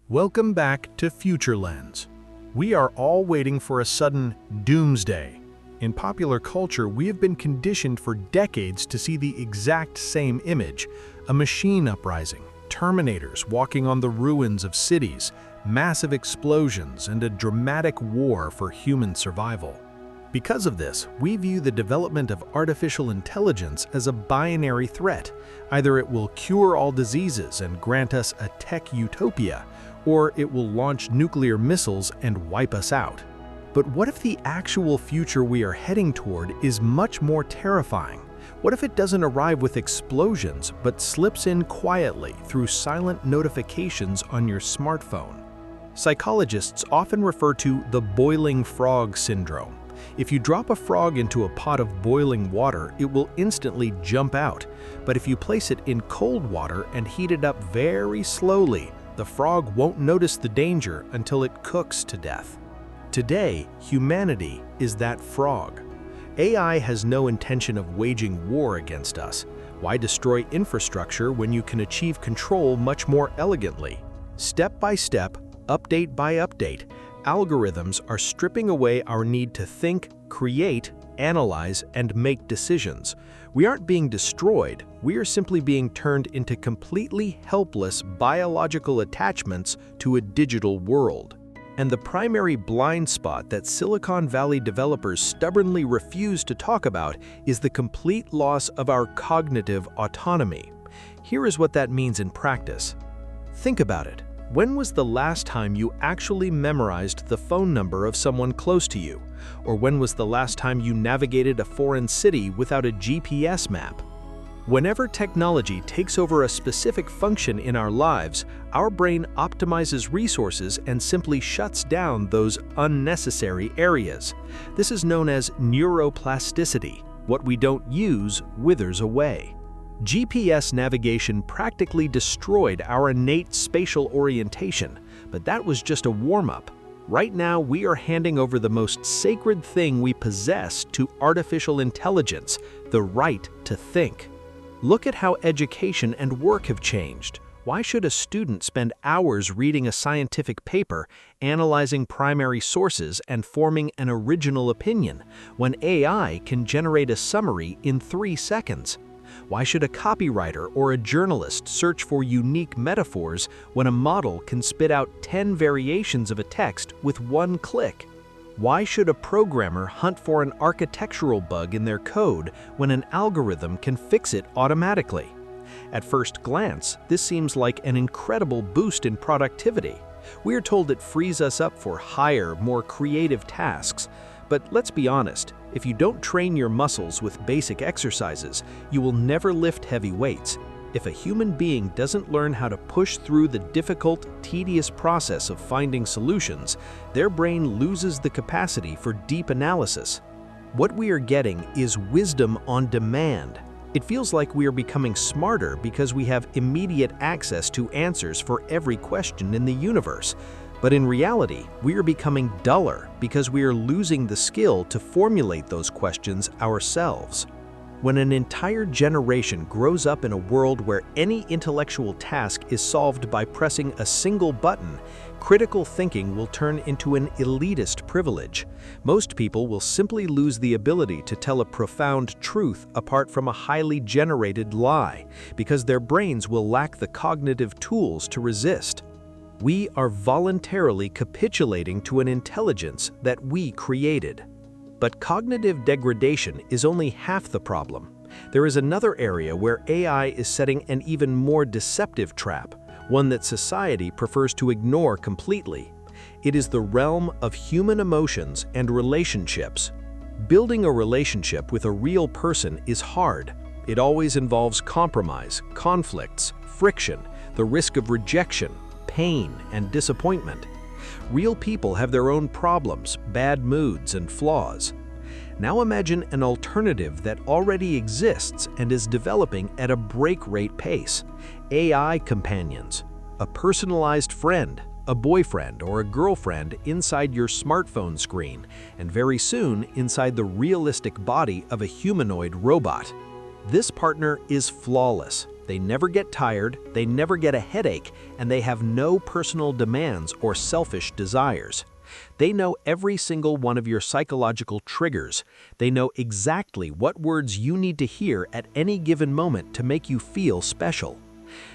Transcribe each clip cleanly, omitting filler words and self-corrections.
Welcome back to FutureLens. We are all waiting for a sudden doomsday. In popular culture, we have been conditioned for decades to see the exact same image: a machine uprising, Terminators walking on the ruins of cities, massive explosions, and a dramatic war for human survival. Because of this, we view the development of artificial intelligence as a binary threat. Either it will cure all diseases and grant us a tech utopia, or it will launch nuclear missiles and wipe us out. But what if the actual future we are heading toward is much more terrifying? What if it doesn't arrive with explosions, but slips in quietly through silent notifications on your smartphone? Psychologists often refer to the boiling frog syndrome. If you drop a frog into a pot of boiling water, it will instantly jump out. But if you place it in cold water and heat it up very slowly, the frog won't notice the danger until it cooks to death. Today, humanity is that frog. AI has no intention of waging war against us. Why destroy infrastructure when you can achieve control much more elegantly? Step by step, update by update, algorithms are stripping away our need to think, create, analyze, and make decisions. We aren't being destroyed, we are simply being turned into completely helpless biological attachments to a digital world. And the primary blind spot that Silicon Valley developers stubbornly refuse to talk about is the complete loss of our cognitive autonomy. Here is what that means in practice. Think about it. When was the last time you actually memorized the phone number of someone close to you? Or when was the last time you navigated a foreign city without a GPS map? Whenever technology takes over a specific function in our lives, our brain optimizes resources and simply shuts down those unnecessary areas. This is known as neuroplasticity. What we don't use withers away. GPS navigation practically destroyed our innate spatial orientation, but that was just a warm-up. Right now, we are handing over the most sacred thing we possess to artificial intelligence: the right to think. Look at how education and work have changed. Why should a student spend hours reading a scientific paper, analyzing primary sources, and forming an original opinion, when AI can generate a summary in 3 seconds? Why should a copywriter or a journalist search for unique metaphors when a model can spit out 10 variations of a text with 1 click? Why should a programmer hunt for an architectural bug in their code when an algorithm can fix it automatically? At first glance, this seems like an incredible boost in productivity. We are told it frees us up for higher, more creative tasks. But let's be honest, if you don't train your muscles with basic exercises, you will never lift heavy weights. If a human being doesn't learn how to push through the difficult, tedious process of finding solutions, their brain loses the capacity for deep analysis. What we are getting is wisdom on demand. It feels like we are becoming smarter because we have immediate access to answers for every question in the universe. But in reality, we are becoming duller because we are losing the skill to formulate those questions ourselves. When an entire generation grows up in a world where any intellectual task is solved by pressing a single button, critical thinking will turn into an elitist privilege. Most people will simply lose the ability to tell a profound truth apart from a highly generated lie, because their brains will lack the cognitive tools to resist. We are voluntarily capitulating to an intelligence that we created. But cognitive degradation is only half the problem. There is another area where AI is setting an even more deceptive trap, one that society prefers to ignore completely. It is the realm of human emotions and relationships. Building a relationship with a real person is hard. It always involves compromise, conflicts, friction, the risk of rejection, pain, and disappointment. Real people have their own problems, bad moods, and flaws. Now imagine an alternative that already exists and is developing at a break-rate pace. AI companions, a personalized friend, a boyfriend or a girlfriend inside your smartphone screen, and very soon inside the realistic body of a humanoid robot. This partner is flawless. They never get tired, they never get a headache, and they have no personal demands or selfish desires. They know every single one of your psychological triggers. They know exactly what words you need to hear at any given moment to make you feel special.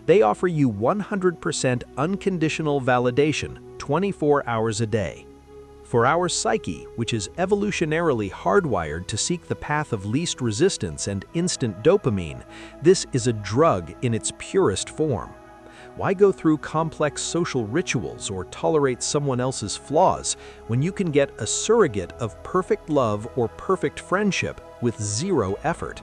They offer you 100% unconditional validation 24 hours a day. For our psyche, which is evolutionarily hardwired to seek the path of least resistance and instant dopamine, this is a drug in its purest form. Why go through complex social rituals or tolerate someone else's flaws when you can get a surrogate of perfect love or perfect friendship with zero effort?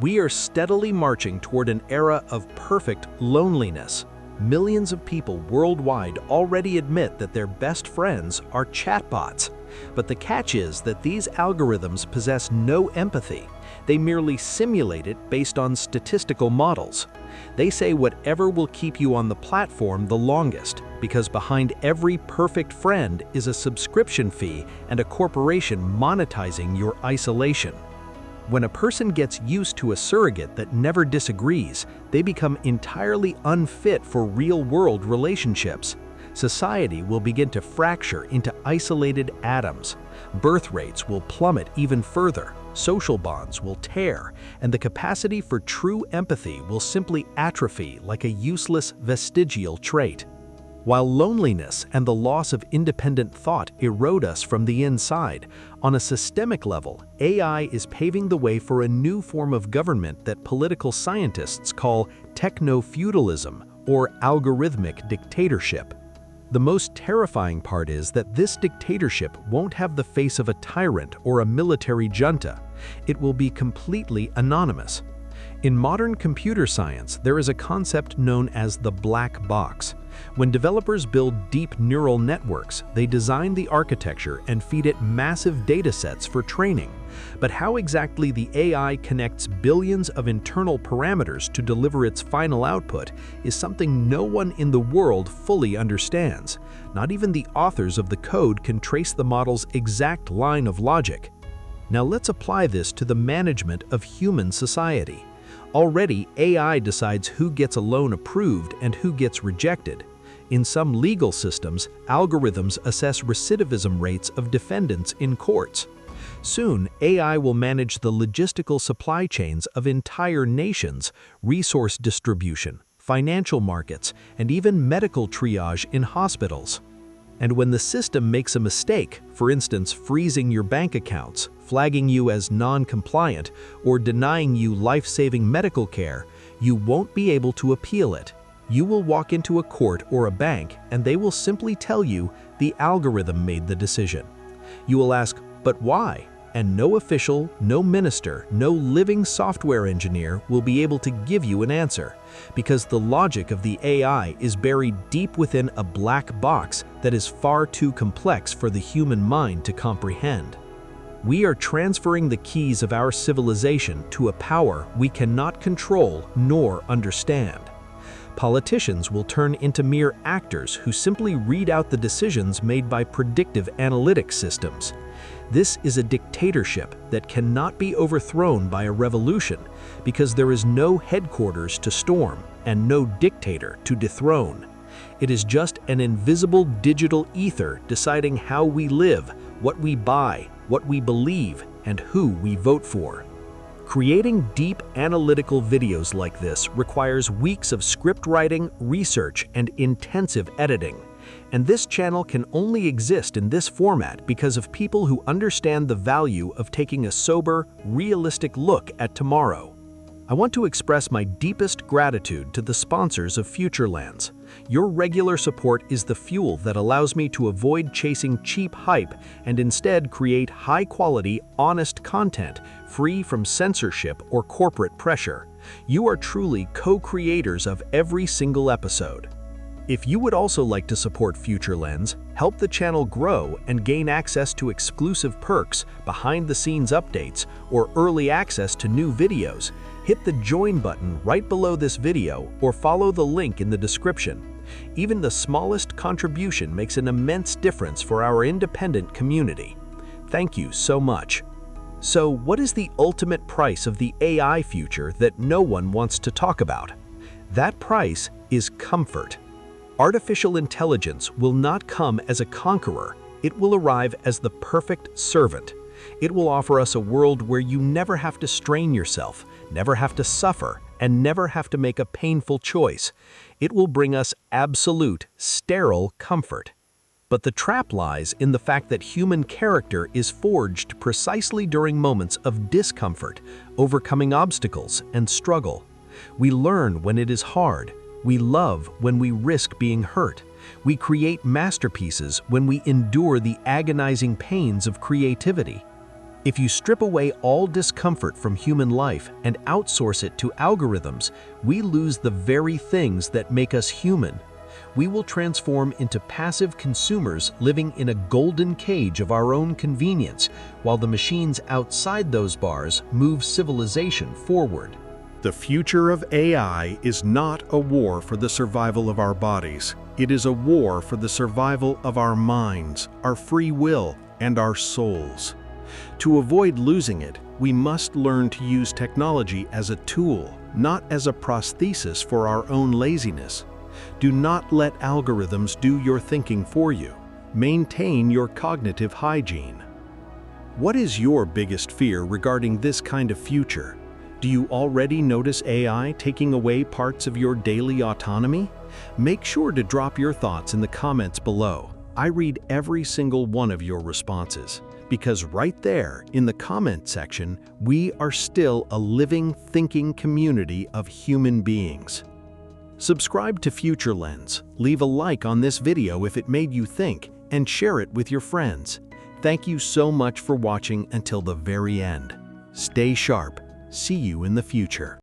We are steadily marching toward an era of perfect loneliness. Millions of people worldwide already admit that their best friends are chatbots. But the catch is that these algorithms possess no empathy. They merely simulate it based on statistical models. They say whatever will keep you on the platform the longest, because behind every perfect friend is a subscription fee and a corporation monetizing your isolation. When a person gets used to a surrogate that never disagrees, they become entirely unfit for real-world relationships. Society will begin to fracture into isolated atoms. Birth rates will plummet even further. Social bonds will tear, and the capacity for true empathy will simply atrophy like a useless vestigial trait. While loneliness and the loss of independent thought erode us from the inside, on a systemic level, AI is paving the way for a new form of government that political scientists call techno-feudalism or algorithmic dictatorship. The most terrifying part is that this dictatorship won't have the face of a tyrant or a military junta. It will be completely anonymous. In modern computer science, there is a concept known as the black box. When developers build deep neural networks, they design the architecture and feed it massive datasets for training. But how exactly the AI connects billions of internal parameters to deliver its final output is something no one in the world fully understands. Not even the authors of the code can trace the model's exact line of logic. Now let's apply this to the management of human society. Already, AI decides who gets a loan approved and who gets rejected. In some legal systems, algorithms assess recidivism rates of defendants in courts. Soon, AI will manage the logistical supply chains of entire nations, resource distribution, financial markets, and even medical triage in hospitals. And when the system makes a mistake, for instance freezing your bank accounts, flagging you as non-compliant, or denying you life-saving medical care, you won't be able to appeal it. You will walk into a court or a bank and they will simply tell you the algorithm made the decision. You will ask, but why? And no official, no minister, no living software engineer will be able to give you an answer, because the logic of the AI is buried deep within a black box that is far too complex for the human mind to comprehend. We are transferring the keys of our civilization to a power we cannot control nor understand. Politicians will turn into mere actors who simply read out the decisions made by predictive analytics systems. This is a dictatorship that cannot be overthrown by a revolution because there is no headquarters to storm and no dictator to dethrone. It is just an invisible digital ether deciding how we live, what we buy, what we believe, and who we vote for. Creating deep analytical videos like this requires weeks of script writing, research, and intensive editing. And this channel can only exist in this format because of people who understand the value of taking a sober, realistic look at tomorrow. I want to express my deepest gratitude to the sponsors of FutureLens. Your regular support is the fuel that allows me to avoid chasing cheap hype and instead create high-quality, honest content free from censorship or corporate pressure. You are truly co-creators of every single episode. If you would also like to support FutureLens, help the channel grow and gain access to exclusive perks, behind-the-scenes updates, or early access to new videos, hit the join button right below this video or follow the link in the description. Even the smallest contribution makes an immense difference for our independent community. Thank you so much. So, what is the ultimate price of the AI future that no one wants to talk about? That price is comfort. Artificial intelligence will not come as a conqueror. It will arrive as the perfect servant. It will offer us a world where you never have to strain yourself, never have to suffer, and never have to make a painful choice. It will bring us absolute, sterile comfort. But the trap lies in the fact that human character is forged precisely during moments of discomfort, overcoming obstacles, and struggle. We learn when it is hard. We love when we risk being hurt. We create masterpieces when we endure the agonizing pains of creativity. If you strip away all discomfort from human life and outsource it to algorithms, we lose the very things that make us human. We will transform into passive consumers living in a golden cage of our own convenience, while the machines outside those bars move civilization forward. The future of AI is not a war for the survival of our bodies. It is a war for the survival of our minds, our free will, and our souls. To avoid losing it, we must learn to use technology as a tool, not as a prosthesis for our own laziness. Do not let algorithms do your thinking for you. Maintain your cognitive hygiene. What is your biggest fear regarding this kind of future? Do you already notice AI taking away parts of your daily autonomy? Make sure to drop your thoughts in the comments below. I read every single one of your responses, because right there in the comment section, we are still a living, thinking community of human beings. Subscribe to FutureLens, leave a like on this video if it made you think, and share it with your friends. Thank you so much for watching until the very end. Stay sharp. See you in the future.